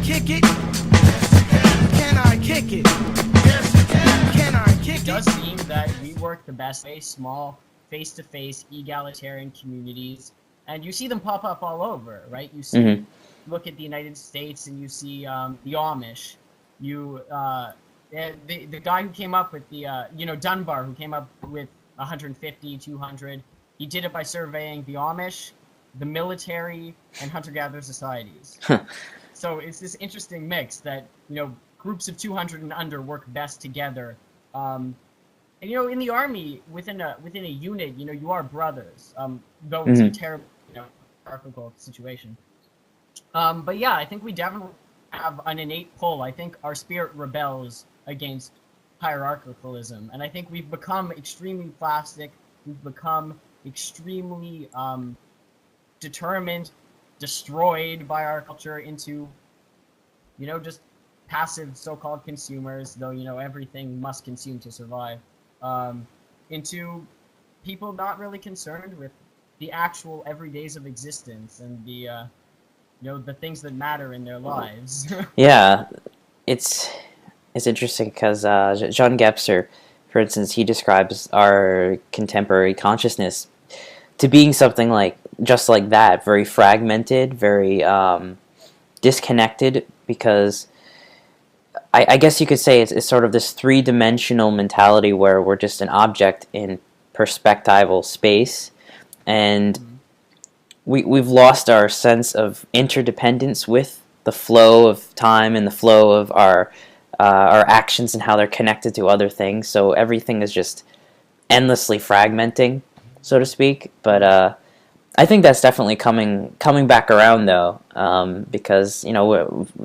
kick it? Can I kick it? Yes, you can. Can I kick it? It does seem that we work the best way, small, face-to-face, egalitarian communities, and you see them pop up all over, right? You see, look at the United States, and you see the Amish. The guy who came up with Dunbar, who came up with 150, 200, he did it by surveying the Amish, the military, and hunter-gatherer societies. So it's this interesting mix that, groups of 200 and under work best together. And in the army, within a unit, you are brothers. Though it's a terrible, hierarchical situation. But yeah, I think we definitely have an innate pull. I think our spirit rebels against hierarchicalism, and I think we've become extremely plastic. We've become extremely determined, destroyed by our culture into, just passive so-called consumers, though, everything must consume to survive, into people not really concerned with the actual everydays of existence and the things that matter in their lives. Yeah, it's interesting because John Gebser, for instance, he describes our contemporary consciousness to being something like just like that, very fragmented, very disconnected, because I guess you could say it's sort of this three-dimensional mentality where we're just an object in perspectival space, and we've lost our sense of interdependence with the flow of time and the flow of our actions and how they're connected to other things. So everything is just endlessly fragmenting, so to speak. But I think that's definitely coming back around, though, because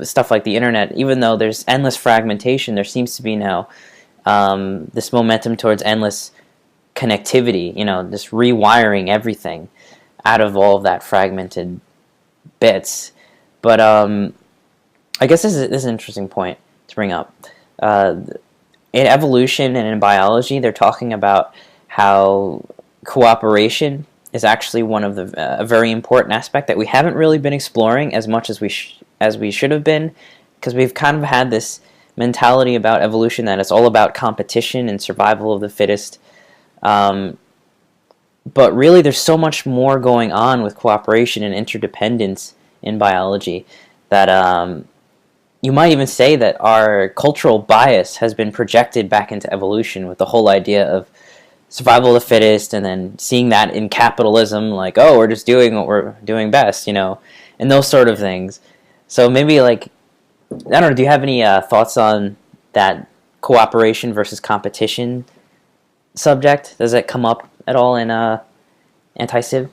stuff like the internet, even though there's endless fragmentation, there seems to be now this momentum towards endless connectivity. Just rewiring everything out of all of that fragmented bits. But I guess this is an interesting point to bring up. In evolution and in biology, they're talking about how cooperation is actually one of a very important aspect that we haven't really been exploring as much as we should have been, because we've kind of had this mentality about evolution that it's all about competition and survival of the fittest. But really, there's so much more going on with cooperation and interdependence in biology that you might even say that our cultural bias has been projected back into evolution with the whole idea of survival of the fittest, and then seeing that in capitalism, like, oh, we're just doing what we're doing best, and those sort of things. So maybe, I don't know, do you have any thoughts on that cooperation versus competition subject? Does it come up at all in anti-civ?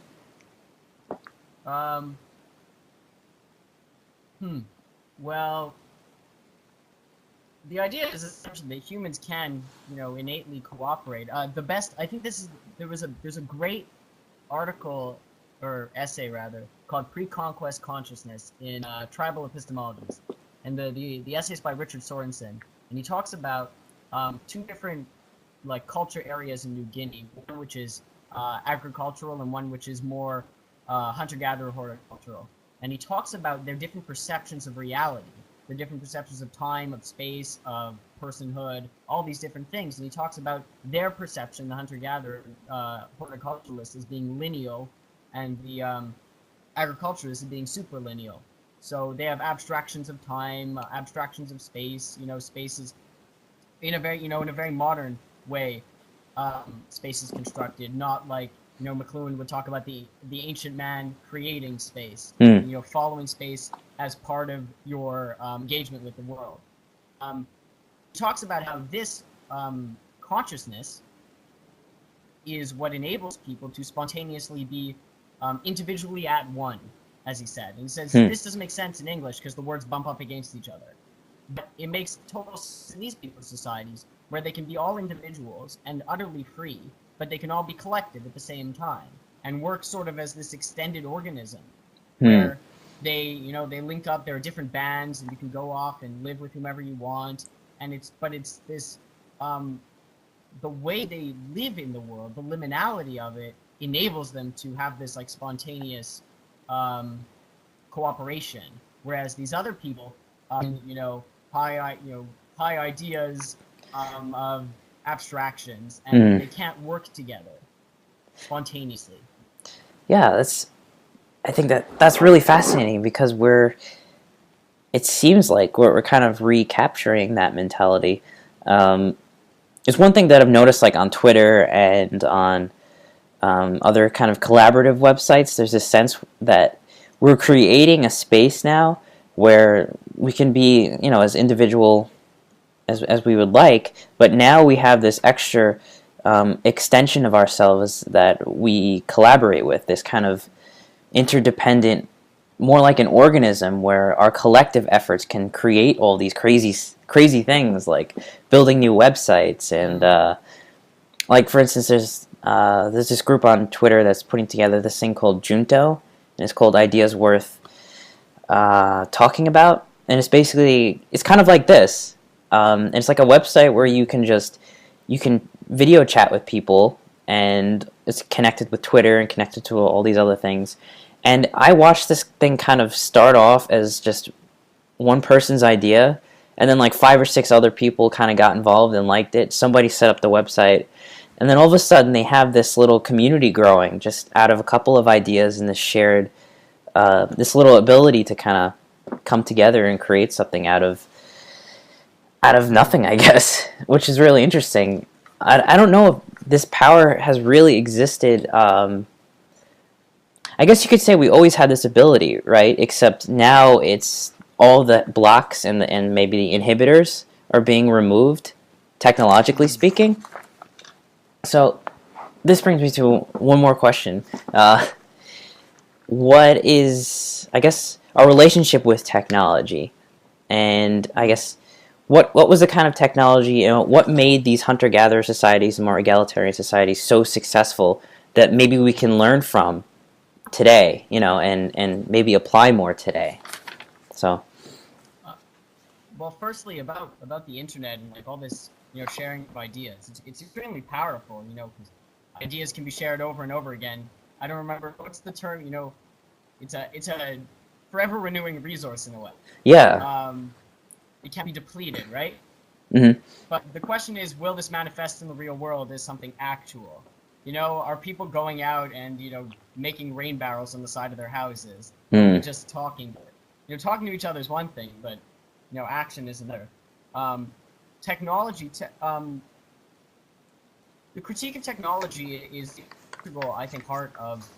Well, the idea is essentially that humans can, innately cooperate. I think there's a great article, or essay rather, called Pre-Conquest Consciousness in Tribal Epistemologies. And the essay is by Richard Sorensen. And he talks about two different culture areas in New Guinea, one which is agricultural and one which is more hunter-gatherer horticultural. And he talks about their different perceptions of reality, the different perceptions of time, of space, of personhood, all these different things. And he talks about their perception, the hunter-gatherer horticulturalist, as being lineal, and the agriculturalist as being superlineal. So they have abstractions of time, abstractions of space. Space is in a very modern way. Space is constructed, not like McLuhan would talk about the ancient man creating space, following space as part of your engagement with the world. He talks about how this consciousness is what enables people to spontaneously be individually at one, as he said. And he says, this doesn't make sense in English because the words bump up against each other. But it makes total sense in these people's societies where they can be all individuals and utterly free, but they can all be collective at the same time and work sort of as this extended organism where they link up. There are different bands, and you can go off and live with whomever you want. And it's this the way they live in the world, the liminality of it enables them to have this spontaneous cooperation. Whereas these other people, high ideas of abstractions, and they can't work together spontaneously. Yeah, I think that's really fascinating because it seems like we're kind of recapturing that mentality. It's one thing that I've noticed, like on Twitter and on other kind of collaborative websites. There's this sense that we're creating a space now where we can be, as individual as we would like, but now we have this extra extension of ourselves that we collaborate with, this kind of interdependent, more like an organism where our collective efforts can create all these crazy things, like building new websites and like, for instance, there's this group on Twitter that's putting together this thing called Junto, and it's called Ideas Worth Talking About, and it's kind of like this. And it's like a website where you can video chat with people, and it's connected with Twitter and connected to all these other things. And I watched this thing kind of start off as just one person's idea, and then like 5 or 6 other people kind of got involved and liked it. Somebody set up the website, and then all of a sudden they have this little community growing just out of a couple of ideas and this shared, this little ability to kind of come together and create something out of nothing, I guess, which is really interesting. I don't know if this power has really existed. I guess you could say we always had this ability, right? Except now it's all the blocks and maybe the inhibitors are being removed, technologically speaking. So this brings me to one more question. What is, I guess, our relationship with technology? And I guess, what was the kind of technology, what made these hunter-gatherer societies and more egalitarian societies so successful that maybe we can learn from today, and maybe apply more today? So, well, firstly, about the internet and like all this, sharing of ideas, it's extremely powerful, because ideas can be shared over and over again. I don't remember what's the term, it's a forever renewing resource in a way. Yeah. It can't be depleted, right? Mm-hmm. But the question is, will this manifest in the real world as something actual? Are people going out and, making rain barrels on the side of their houses and just talking? Talking to each other is one thing, but, action is another. Technology, the critique of technology is, I think, part of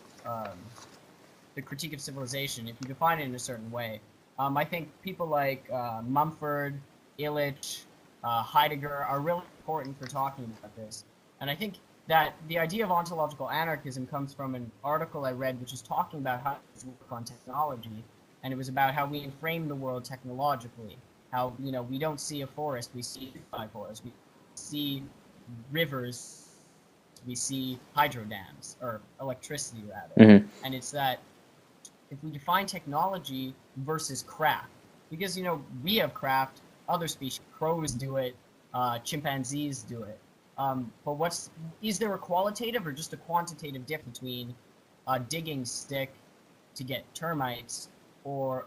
the critique of civilization, if you define it in a certain way. I think people like Mumford, Illich, Heidegger are really important for talking about this. And I think that the idea of ontological anarchism comes from an article I read which is talking about how to work on technology, and it was about how we frame the world technologically. How, we don't see a forest, we see a forest. We see rivers, we see hydro dams, or electricity rather. Mm-hmm. And it's that if we define technology versus craft, because, we have craft, other species, crows do it, chimpanzees do it. But is there a qualitative or just a quantitative difference between a digging stick to get termites or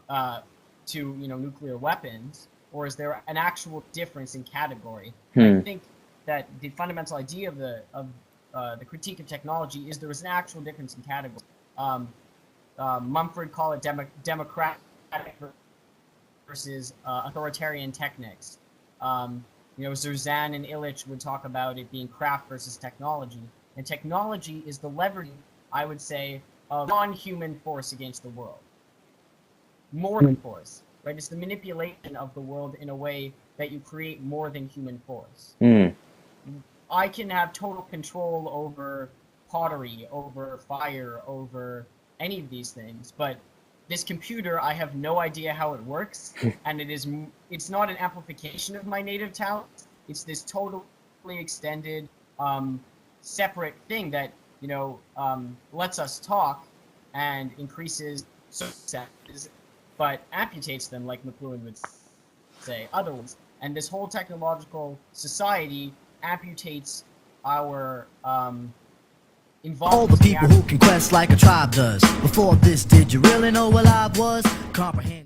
to, nuclear weapons, or is there an actual difference in category? I think that the fundamental idea of the critique of technology is there is an actual difference in category. Mumford call it democratic versus authoritarian techniques. Zerzan and Illich would talk about it being craft versus technology. And technology is the leveraging, I would say, of non-human force against the world. More than force, right? It's the manipulation of the world in a way that you create more than human force. I can have total control over pottery, over fire, over any of these things, but this computer, I have no idea how it works, and it's not an amplification of my native talents. It's this totally extended, separate thing that, lets us talk and increases successes, but amputates them, like McLuhan would say, otherwise. And this whole technological society amputates our All the people who can quest like a tribe does. Before this, did you really know what I was? Comprehend.